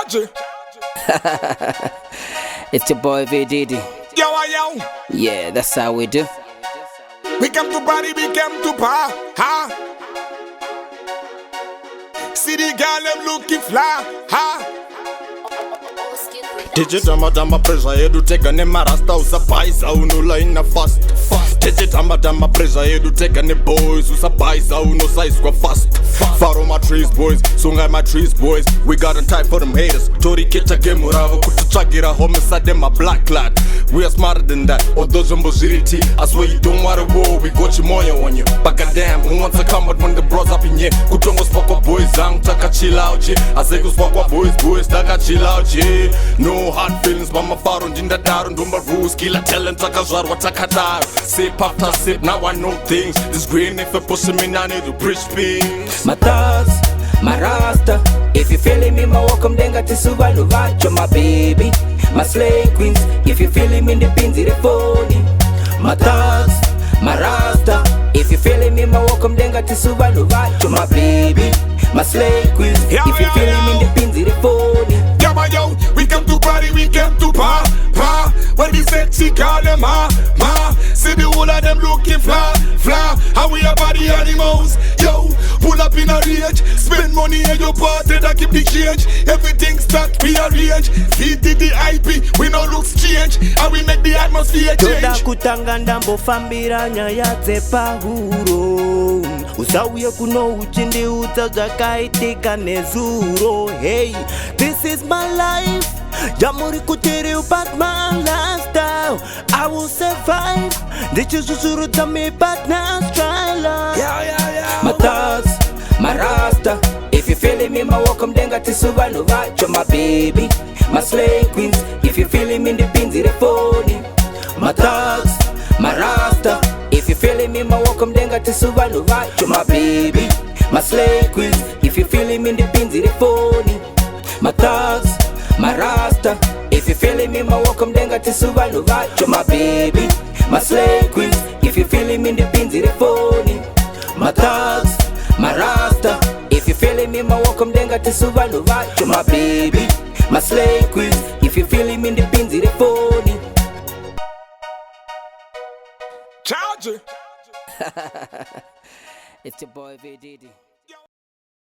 Charge. It's your boy Vididy. Yo. Yeah, that's how we do. We come to party, we come to par. Ha. See the girl, them looking fly. Ha. Tichitamba pressure yedu teka ne marasta usapaisa unula ina fast. Tichitamba pressure yedu teka ne boys usapaisa uno size kwa fast. Follow my trees boys, sunga my trees boys. We got a type for them haters. Tori kita game uravo kutuchagira homicide them a black lad. We are smarter than that. Odozo mboziriti. I swear you don't want a war. We got you moyo on you. But goddamn, who wants to come out when the bros up in here? Kutongo spokwa boys zang taka chill out yeah. I say go spokwa boys taka chill out yeah. No hard feelings, mama faro ndinda daru ndumba rules. Kila talent taka zwarwa taka daru. Sip after sip, now I know things. This green if I push me now need to preach peace. My thoughts, my rasta. If you feeling me, my welcome denga tisuba luvacho, my baby. My slay queens, if you feeling me, the pins in the phone. My thoughts, my rasta. If you feeling me, my welcome denga tisuba luvacho, my baby. My slay queens, if you feeling me, the pins in the phone. Yo, we come to party, we come to pa. When we sexy call them ma. See the whole of them looking fly. How we are body animals. Yo, pull up in a rage. Spend money in your party that keep the change. Everything start rearrange. Vididy IP, we no look strange. And we make the atmosphere change. Toda kutanganda mbofambira nyaya dzepahuro. Usauye kuno uchindi udzakaitika nezuro. Hey, this is my life. Jamuri kutiri but my lifestyle. I will survive. Ndichizuzuru tami but now strala. My thoughts, my rasta. If you feeling me, my welcome denga tisuba luvacho, my baby. My slay queens, if you feeling me, the pins in the phone. My thoughts, my rasta. If you feeling me, my welcome denga tisuba luvacho, my baby. My slay queens, if you feeling me, the pins in the phone. My thoughts, my rasta. If you feeling me, my welcome denga tisuba luvacho, my baby. My slay queens, if you feeling me, the pins in the phone. My thoughts, my rasta. If you feeling me, my welcome denga tisuba luvacho, my baby. My slay queens, if you feeling me, the pins in the phone. Charge. It's your boy Vididy.